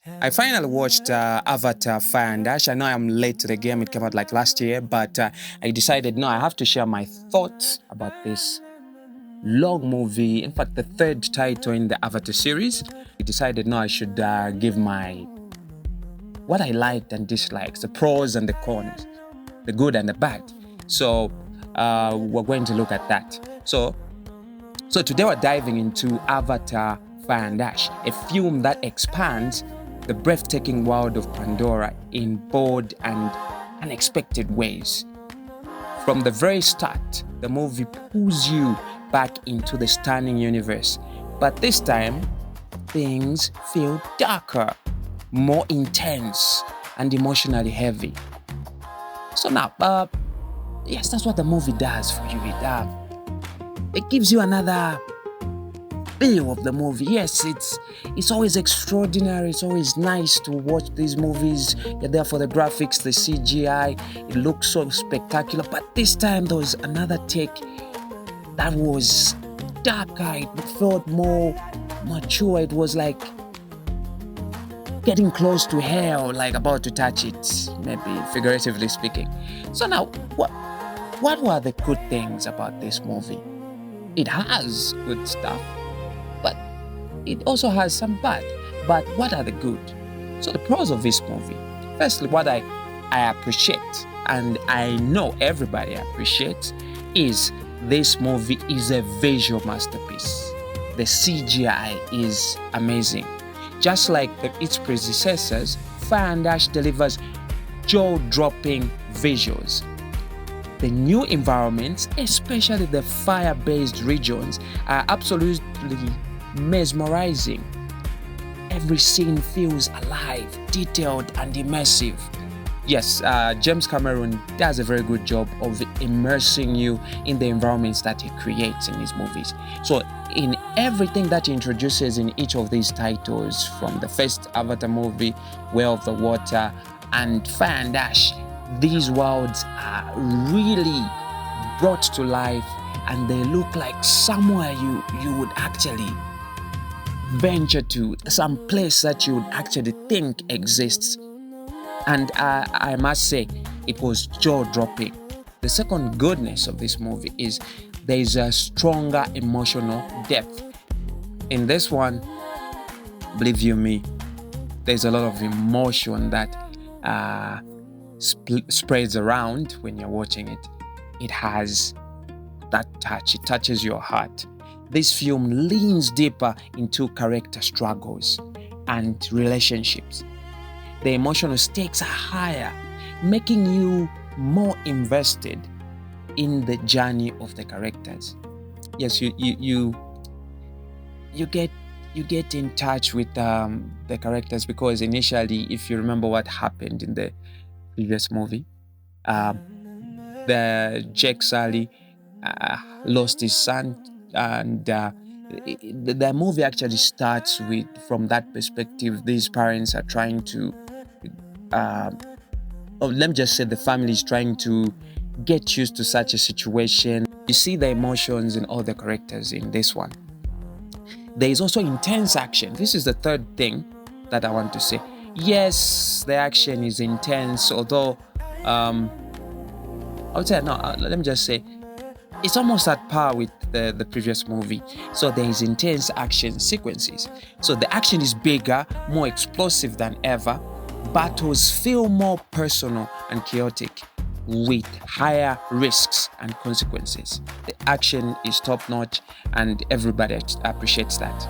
I finally watched Avatar Fire and Ash. I know I'm late to the game, it came out like last year, but I decided no, I have to share my thoughts about this long movie. In fact, the third title in the Avatar series. I decided no, I should give my what I liked and dislikes, the pros and the cons, the good and the bad. So we're going to look at that. So today we're diving into Avatar Fire and Ash, a film that expands the breathtaking world of Pandora in bold and unexpected ways. From the very start, the movie pulls you back into the stunning universe. But this time, things feel darker, more intense, and emotionally heavy. So now, yes, that's what the movie does for you. It gives you another feel of the movie. Yes, it's always extraordinary. It's always nice to watch these movies. You're there for the graphics, the CGI. It looks so spectacular. But this time there was another take that was darker. It felt more mature. It was like getting close to hell, like about to touch it, maybe figuratively speaking. So now, what were the good things about this movie? It has good stuff, but it also has some bad. But what are the good? So the pros of this movie. Firstly, what I appreciate, and I know everybody appreciates, is this movie is a visual masterpiece. The CGI is amazing. Just like its predecessors, Fire and Ash delivers jaw-dropping visuals. The new environments, especially the fire-based regions, are absolutely mesmerizing. Every scene feels alive, detailed, and immersive. Yes, James Cameron does a very good job of immersing you in the environments that he creates in his movies. So in everything that he introduces in each of these titles, from the first Avatar movie, Way of the Water, and Fire and Ash, these worlds are really brought to life, and they look like somewhere you would actually venture to, some place that you would actually think exists. And I must say, it was jaw-dropping. The second goodness of this movie is there is a stronger emotional depth. In this one, believe you me, there's a lot of emotion that spreads around when you're watching it. It has that touch. It touches your heart. This film leans deeper into character struggles and relationships. The emotional stakes are higher, making you more invested in the journey of the characters. Yes, you get in touch with the characters, because initially, if you remember what happened in the previous movie, the Jake Sully lost his son, and the movie actually starts with, from that perspective, these parents are trying to let me just say, the family is trying to get used to such a situation. You see the emotions in all the characters in this one. There is also intense action. This is the third thing that I want to say. Yes, the action is intense, although I would say, no, let me just say, it's almost at par with the previous movie. So there is intense action sequences. So the action is bigger, more explosive than ever. Battles feel more personal and chaotic, with higher risks and consequences. The action is top-notch, and everybody appreciates that.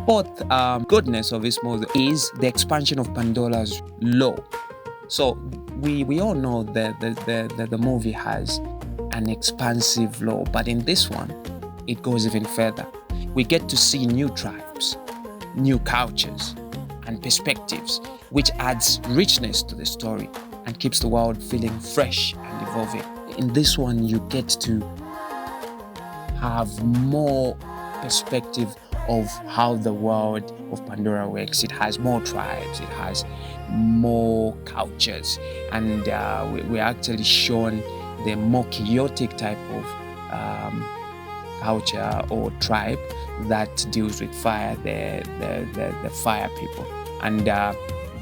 Fourth goodness of this movie is the expansion of Pandora's lore. So we all know that the movie has an expansive lore, but in this one, it goes even further. We get to see new tribes, new cultures, and perspectives, which adds richness to the story and keeps the world feeling fresh and evolving. In this one, you get to have more perspective of how the world of Pandora works. It has more tribes, it has more cultures, and we're actually shown the more chaotic type of culture or tribe that deals with fire, the fire people. And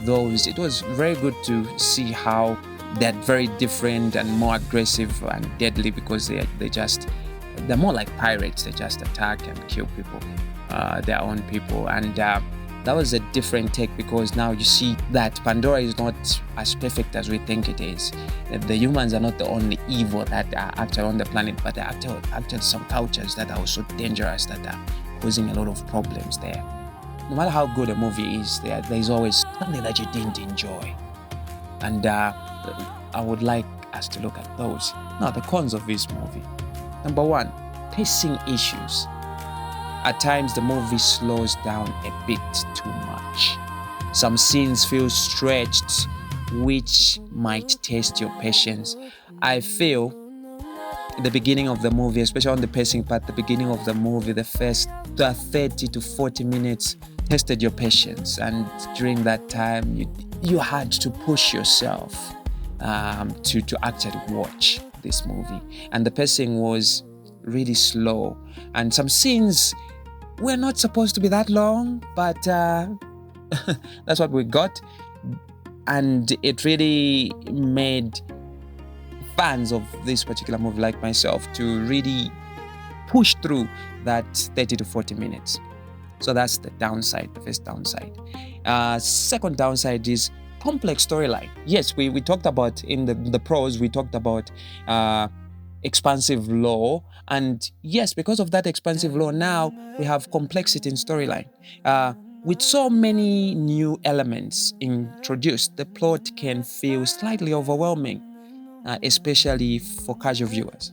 those, it was very good to see how they're very different and more aggressive and deadly, because they're more like pirates. They just attack and kill people, their own people. And that was a different take, because now you see that Pandora is not as perfect as we think it is. The humans are not the only evil that are actually on the planet, but there are actually some cultures that are also dangerous, that are causing a lot of problems there. No matter how good a movie is, there's always something that you didn't enjoy. And I would like us to look at those. Now, the cons of this movie. Number one, pacing issues. At times, the movie slows down a bit too much. Some scenes feel stretched, which might test your patience. I feel in the beginning of the movie, especially on the pacing part, the beginning of the movie, the first 30 to 40 minutes tested your patience. And during that time, you had to push yourself to actually watch this movie. And the pacing was really slow. And some scenes were not supposed to be that long, but that's what we got. And it really made fans of this particular movie, like myself, to really push through that 30 to 40 minutes. So that's the downside, the first downside. Second downside is complex storyline. Yes, we talked about in the pros, we talked about expansive lore, and yes, because of that expansive lore, now we have complexity in storyline. With so many new elements introduced, the plot can feel slightly overwhelming, especially for casual viewers.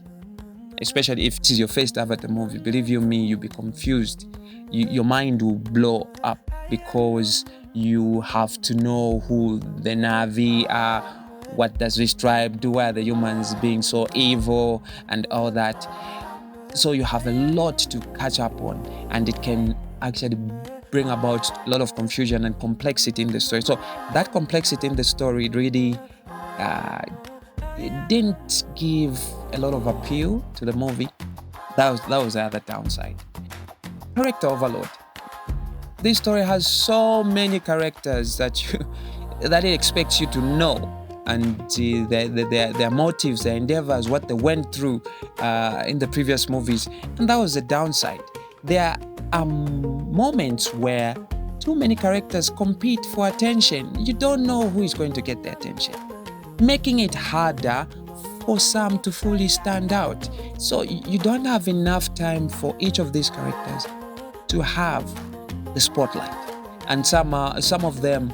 Especially if it is your first Avatar movie, believe you me, you'll be confused. Your mind will blow up, because you have to know who the Na'vi are, what does this tribe do, why are the humans being so evil, and all that. So you have a lot to catch up on, and it can actually bring about a lot of confusion and complexity in the story. So that complexity in the story really it didn't give a lot of appeal to the movie. That was the other downside. Character overload. This story has so many characters that it expects you to know, and their motives, their endeavors, what they went through in the previous movies, and that was the downside. There are moments where too many characters compete for attention. You don't know who is going to get the attention, making it harder for some to fully stand out. So you don't have enough time for each of these characters to have the spotlight, and some of them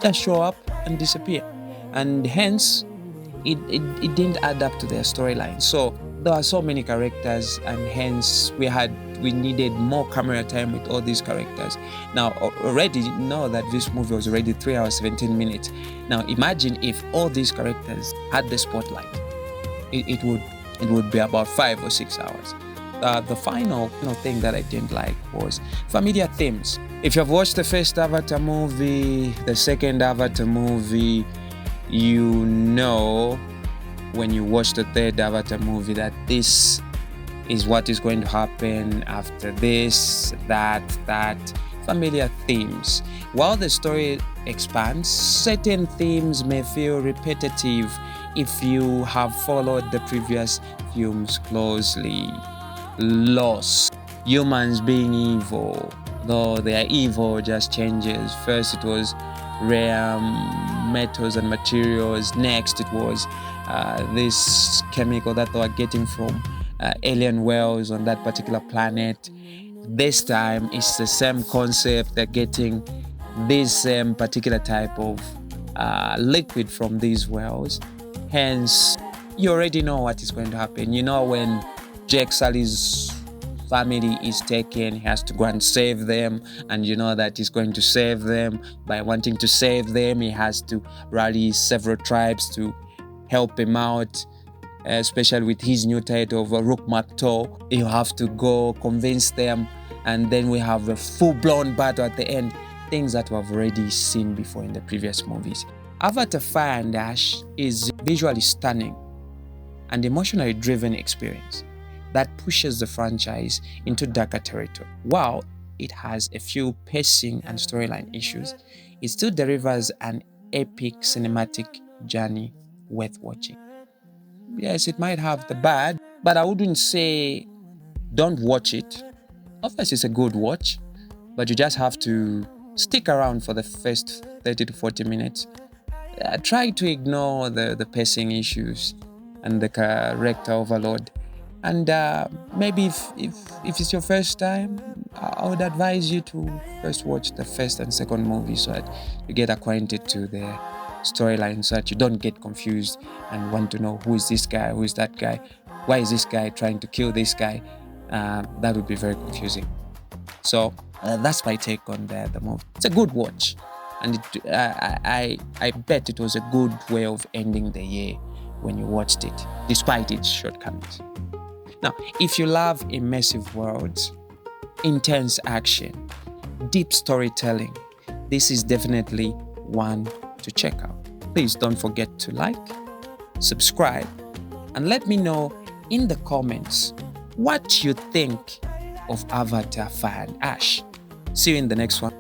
just show up and disappear, and hence it didn't add up to their storyline. So there are so many characters, and hence we needed more camera time with all these characters. Now already know that this movie was already 3 hours 17 minutes. Now imagine if all these characters had the spotlight, it would be about 5 or 6 hours. The final thing that I didn't like was familiar themes. If you've watched the first Avatar movie, the second Avatar movie, you know when you watch the third Avatar movie that this is what is going to happen after this, that familiar themes. While the story expands, certain themes may feel repetitive if you have followed the previous films closely. Loss. Humans being evil, though their evil just changes. First it was rare metals and materials. Next it was this chemical that they were getting from alien whales on that particular planet. This time it's the same concept. They're getting this same particular type of liquid from these whales. Hence, you already know what is going to happen. You know when Jake Sully's family is taken, he has to go and save them, and you know that he's going to save them. By wanting to save them, he has to rally several tribes to help him out, especially with his new title of Rook Makto. You have to go convince them, and then we have a full-blown battle at the end, things that we've already seen before in the previous movies. Avatar Fire and Ash is visually stunning and emotionally driven experience that pushes the franchise into darker territory. While it has a few pacing and storyline issues, it still delivers an epic cinematic journey worth watching. Yes, it might have the bad, but I wouldn't say don't watch it. Obviously, it's a good watch, but you just have to stick around for the first 30 to 40 minutes. Try to ignore the pacing issues and the character overload. And maybe if it's your first time, I would advise you to first watch the first and second movie so that you get acquainted to the storyline so that you don't get confused and want to know who is this guy, who is that guy, why is this guy trying to kill this guy. That would be very confusing. So that's my take on the movie. It's a good watch, and I bet it was a good way of ending the year when you watched it, despite its shortcomings. Now, if you love immersive worlds, intense action, deep storytelling, this is definitely one to check out. Please don't forget to like, subscribe, and let me know in the comments what you think of Avatar Fire and Ash. See you in the next one.